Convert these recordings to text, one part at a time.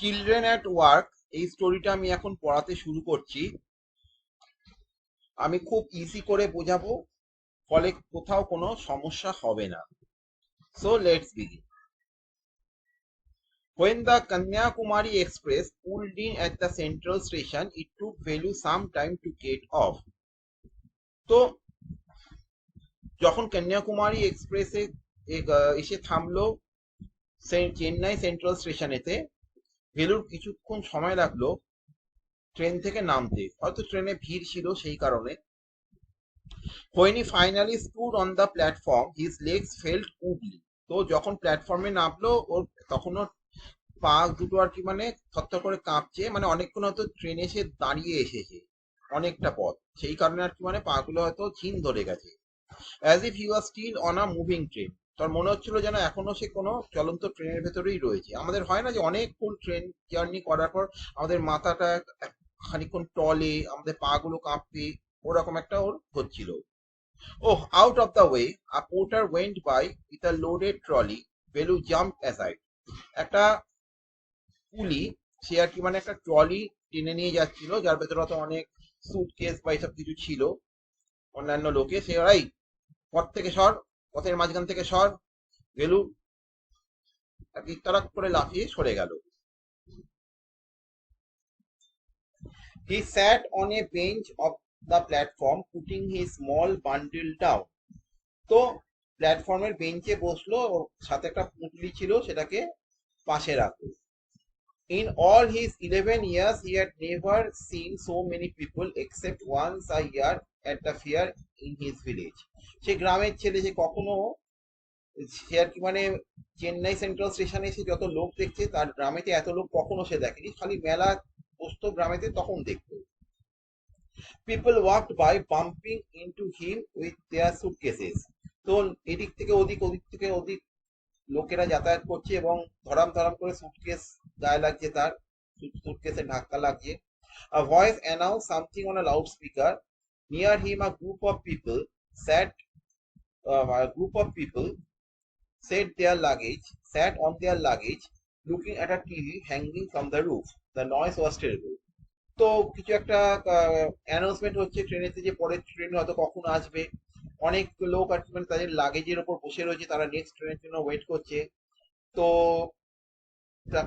Children at work এই স্টোরিটা আমি এখন পড়াতে শুরু করছি। আমি খুব ইজি করে বোঝাবো, ফলে কোথাও কোনো সমস্যা হবে না। So let's begin. When the Kanyakumari Express pulled in at the central station, it took Velu some time to get off. তো যখন কন্যাকুমারী এক্সপ্রেসে এসে থামলো চেন্নাই সেন্ট্রাল স্টেশনেতে, ভেলুর কিছুক্ষণ সময় লাগলো ট্রেন থেকে নামতে, হয়তো ট্রেনে ভিড় ছিল সেই কারণে। When he finally stood on the platform, his legs felt wobbly. তো যখন প্ল্যাটফর্মে নামলো ওর তখনও পা দুটো আর কি মানে থরথর করে কাঁপছে, মানে অনেকক্ষণ হয়তো ট্রেন এসে দাঁড়িয়ে এসেছে অনেকটা পথ, সেই কারণে আর কি মানে পা গুলো হয়তো ঝিম ধরে গেছে। As if he was still on a moving train. তার মনে হচ্ছিল যেন এখনো সে কোনো চলন্ত ট্রেনের ভেতরেই রয়েছে। আমাদের হয় না যে অনেকক্ষণ ট্রেন জার্নি করার পর আমাদের মাথাটা খানিকক্ষণ টলে, আমাদের পা গুলো কাঁপবে, ওরকম একটা ওর হচ্ছিল। Oh, out of the way, a porter went by with a loaded trolley. Velu jumped aside. একটা কুলি, সে আর কি মানে একটা ট্রলি টেনে নিয়ে যাচ্ছিল, যার ভেতরে হয়তো অনেক সুটকেস বা এসব কিছু ছিল। অন্যান্য লোকে সে এই পথ থেকে সর, পথের মাঝখান থেকে সর। ভেলু আর কি তাড়াক করে লাফিয়ে সরে গেল। He sat on a bench of the platform, putting his small bundle down. তো প্ল্যাটফর্মের বেঞ্চে বসলো, ওর সাথে একটা পুঁটলি ছিল, সেটাকে পাশে রাখলো। In all his 11 years, he had never seen so many people except once a year at the fair in his village. সে গ্রামের ছেলে, যে কখনো সে আর কি মানে চেন্নাই সেন্ট্রাল স্টেশনে এসে যত লোক দেখছে, তার গ্রামেতে এত লোক কখনো সে দেখেনি। খালি মেলা বসতো গ্রামেতে তখন দেখতো। People walked by bumping into him with their suitcases. তো এদিক থেকে ওদিক, ওদিক থেকে ওদিক লোকেরা যাতায়াত করছে এবং ধরাম ধরাম করে সুটকেস গায়ে লাগছে, তার সুটকেসে ধাক্কা লাগছে। A voice announced something on a loudspeaker. Near him, a group of people sat on their luggage, looking at a TV hanging from the roof. The noise was terrible. তো কিছু একটা অ্যানাউন্সমেন্ট হচ্ছে ট্রেনেতে, যে পরের ট্রেন হয়তো কখন আসবে। অনেক লোক আর কি মানে তাদের লাগেজের ওপর বসে রয়েছে, তারা নেক্সট ট্রেনের জন্য ওয়েট করছে। তো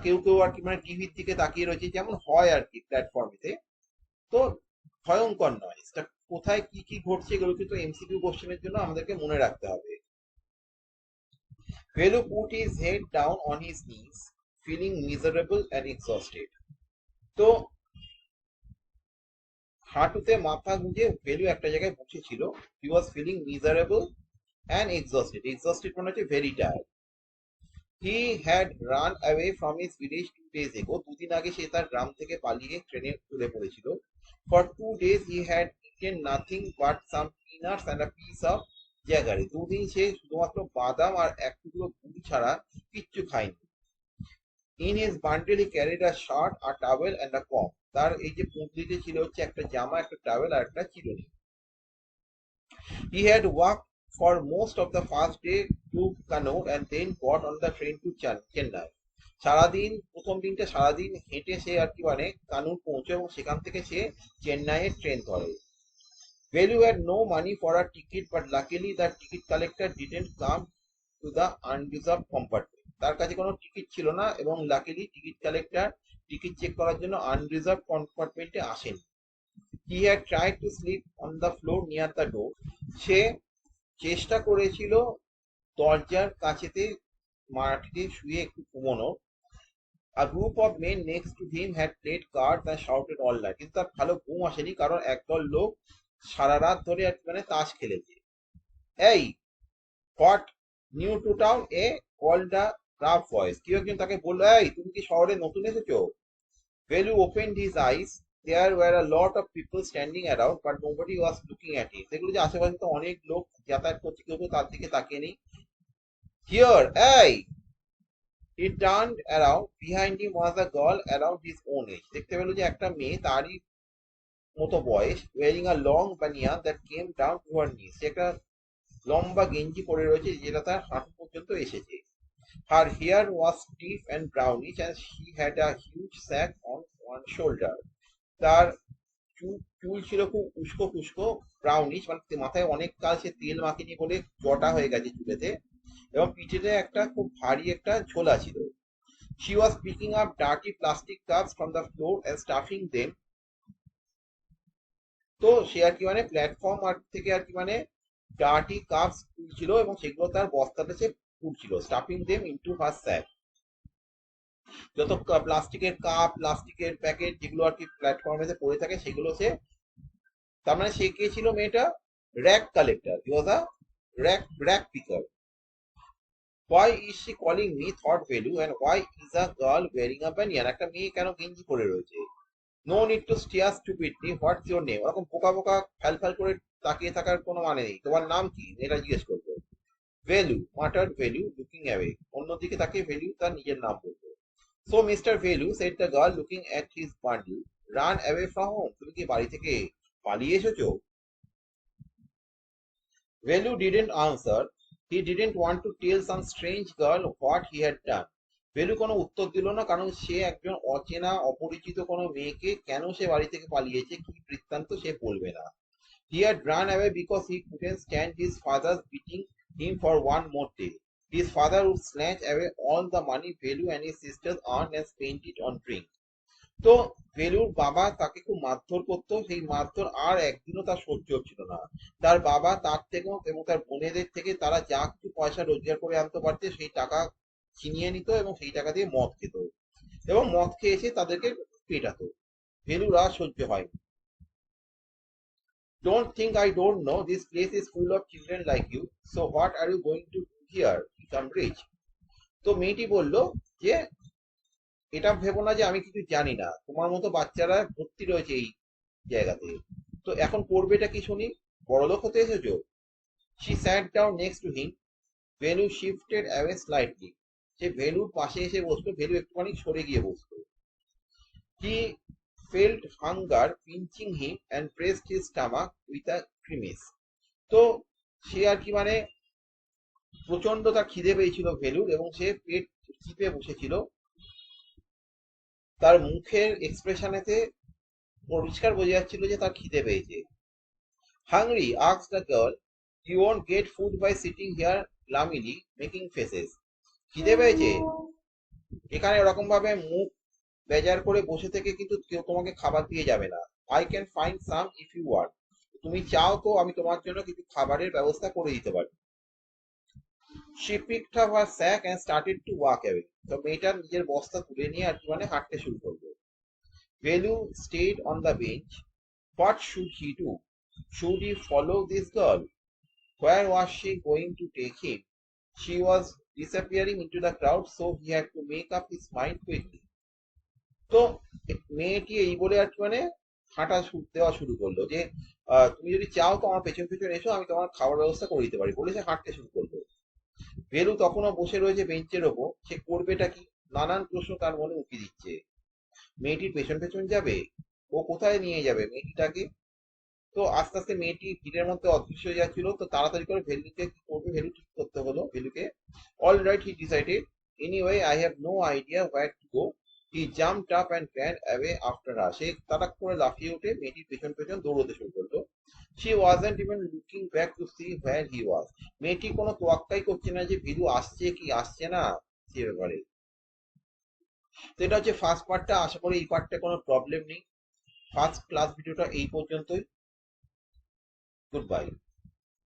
কেউ কেউ আর কি মানে টিভির দিকে তাকিয়ে রয়েছে, যেমন হয় আর কি প্ল্যাটফর্মেতে। তো ভয়ঙ্কর নয়, এটা কোথায় কি কি ঘটছে এগুলো কিন্তু এমসিকিউ কোশ্চেনের জন্য আমাদেরকে মনে রাখতে হবে। Velu put his head down on his knees, feeling miserable and exhausted. তো হাঁটুতে মাথা গুঁজে ভেলু একটা জায়গায় বসেছিল। He was feeling miserable and exhausted. Exhausted মানে হচ্ছে very tired. He had run away from his village 2 days ago. দুদিন আগে সে তার গ্রাম থেকে পালিয়ে ট্রেনে তুলে পড়েছিল। For 2 days he had eaten nothing but some peanuts and a piece of jaggery. দুদিন সে শুধুমাত্র বাদাম আর এক টুকরো গুড় ছাড়া কিচ্ছু খায়নি। In his bundle he carried a shirt, a towel and a comb. তার এই যে পুঁটলিতে ছিল হচ্ছে একটা জামা, একটা টাওয়েল আর একটা চিরুনি। He had walked for most of the first day to Kannur and then got on the train to Chennai. সারাদিন প্রথম দিনটা সারাদিন হেঁটে সে আর কি মানে কানুর পৌঁছে এবং সেখান থেকে সে চেন্নাইয়ের ট্রেন ধরে। Velu had no money for a ticket, but luckily the ticket collector didn't come to the unreserved compartment. তার কাছে কোনো টিকিট ছিল না এবং luckily ticket collector ticket check করার জন্য আনরিজার্ভ কম্পার্টমেন্টে আসেনি। He had tried to sleep on the floor near the door. সে চেষ্টা করেছিল দরজার কাছেতে মাটিতে শুয়ে একটু ঘুমানো। A group of men next to him had played cards and shouted all night. কিন্তু তার ভালো ঘুম আসেনি, কারণ একদল লোক সারা রাত ধরে আর কি মানে তাস খেলেছে। এই what new to town, a called a rough voice. কেউ একজন তাকে বললো, এই তুমি কি শহরে নতুন এসেছো? Velu opened his eyes. There were a lot of people standing around, but nobody was looking at him. দেখলো যে আশেপাশে তো অনেক লোক যাতায়াত করছে, কেউ কেউ তার দিকে তাকিয়ে নেই। Here, এই! He turned around. Behind him was a girl around his own age. দেখতে পেল যে একটা মেয়ে তারই মতো বয়স, wearing a long baniyan that came down to her knees. সে একটা লম্বা গেঞ্জি পরে রয়েছে যেটা তার হাঁটু পর্যন্ত এসেছে। Her hair was stiff and brownish and she had a huge sack on one shoulder. তার চুল ছিল খুব উস্কো খুস্কো ব্রাউনিশ, মানে মাথায় অনেক কাল সে তেল মাখেনি বলে জটা হয়ে গেছে চুলেতে, এবং পিঠেতে একটা খুব ভারী একটা ঝোলা ছিল। She was picking up dirty plastic cups from the floor and stuffing them. তো সে আর কি মানে প্ল্যাটফর্ম আর থেকে আর কি মানে ডার্টি কাপস তুলছিল এবং সেগুলো তার বস্তাতে সে তুলছিল, স্টাফিং দেম ইনটু হার স্যাক। যত প্লাস্টিকের কাপ, প্লাস্টিকের প্যাকেট যেগুলো আর কি প্ল্যাটফর্মে পড়ে থাকে সেগুলো সে, তার মানে সে কে ছিল মেয়েটা? Rack collector, he was a rack পিকার। Why is she calling me? Thought Velu, and why is a girl wearing a banyan? একটা মেয়ে কেন গেঞ্জি পরে রয়েছে? No need to stare stupidly, what's your name? ওরকম বোকা বোকা ফ্যাল ফ্যাল করে তাকিয়ে থাকার কোনো মানে নেই। তোমার নাম কি, এটা জিজ্ঞেস করবো। Valu muttered Valu looking away, অন্যদিকে তাকে ভ্যালু তার নিজের নাম বলতো। So mister Valu, said the girl looking at his bundle, run away from home, তুমি কি বাড়ি থেকে পালিয়ে এসেছো? Valu didn't answer, he didn't want to tell some strange girl what he had done. Valu কোনো উত্তর দিল না, কারণ সে একজন অচেনা অপরিচিত কোনো মেয়েকে কেন সে বাড়ি থেকে পালিয়েছে কি বৃত্তান্ত সে বলবে না। He had run away because he couldn't stand his father's beating him for one more day. His father would snatch away all the money Velu and his sisters earned and spend it on drink. তো ভেলুর বাবা তাকে খুব মারধর করতো, সেই মারধর আর একদিনও তার সহ্য হচ্ছিল না। তার বাবা তার থেকে এবং তার বোনেদের থেকে তারা যা কিছু পয়সা রোজগার করে আনতে পারছে সেই টাকা ছিনিয়ে নিত এবং সেই টাকা দিয়ে মদ খেত, এবং মদ খেয়ে এসে তাদেরকে পেটাতো। ভেলুর আর সহ্য হয়নি। Don't think I don't know. This place is full of children like you. So what are you going to do here? Become rich. তো মেয়েটি বলল যে এটা ভেবো না যে আমি কিছু জানি না, তোমার মতো বাচ্চারা ভর্তি রয়েছে এই জায়গাতে। তো এখন করবেটা কি শুনি? বড়লোক হতে এসেছো? She sat down next to him. ভেলু shifted away slightly. সে ভেলুর পাশে এসে বসলো, ভেলু একটুখানি সরে গিয়ে বসলো। He felt hunger pinching him and pressed his stomach with a grimace. তো সে আর কি মানে প্রচন্ড তার খিদে পেয়েছিল ভেলুর, এবং সে পেট চিপে বসেছিল। তার মুখের এক্সপ্রেশনেতে পরিষ্কার বোঝা যাচ্ছিল যে তার খিদে পেয়েছে। Hungry, asked the girl, you won't get food by sitting here glumly making faces. খিদে পেয়েছে, এখানে এরকম ভাবে মুখ বেজার করে বসে থেকে কিন্তু কেউ তোমাকে খাবার দিয়ে যাবে না। I can find some if you want, তুমি চাও তো আমি তোমার জন্য কিছু খাবারের ব্যবস্থা করে দিতে পারি। She picked up her sack and started to walk away. তো মেয়েটা নিজের বস্তা তুলে নিয়ে আর কি মানে হাঁটতে শুরু করলো। Velu stayed on the bench. What should he do? Should he follow this girl? Where was she going to take him? She was disappearing into the crowd, so he had to make up his mind quickly. তো মেয়েটি এই বলে আর কি মানে হাঁটা দেওয়া শুরু করলো যে তুমি যদি চাও তো আমার পেছন পেছন এসো, আমি তোমার খাবার ব্যবস্থা করে দিতে পারি, বলে সে হাঁটতে শুরু করলো। ভেলু তখনও বসে রয়েছে বেঞ্চের ওপর, সে করবেটা কি? নানান প্রশ্ন তার মনে উকি দিচ্ছে। মেয়েটির পেছন পেছন যাবে? ও কোথায় নিয়ে যাবে মেয়েটিটাকে? তো আস্তে আস্তে মেয়েটি ভিড়ের মধ্যে অদৃশ্য হয়ে যাচ্ছিল, তো তাড়াতাড়ি করে ভেলুকে কি করবে, ভেলু ঠিক করতে হলো ভেলুকে। All right, he decided, anyway I have no idea where to go. He jumped up and ran away after her. সে তাড়াক করে লাফিয়ে উঠে মেয়েটির পেছন পেছন দৌড়তে শুরু করলো। She wasn't even looking back to see where he was. মেয়েটি কোনো তোয়াক্কাই করছে না যে ভিলু আসছে কি আসছে না সে ব্যাপারে। তো এটা হচ্ছে ফার্স্ট পার্টটা, আশা করি এই পার্টটা কোনো প্রবলেম নেই। ফার্স্ট ক্লাস ভিডিওটা এই পর্যন্তই। Good bye.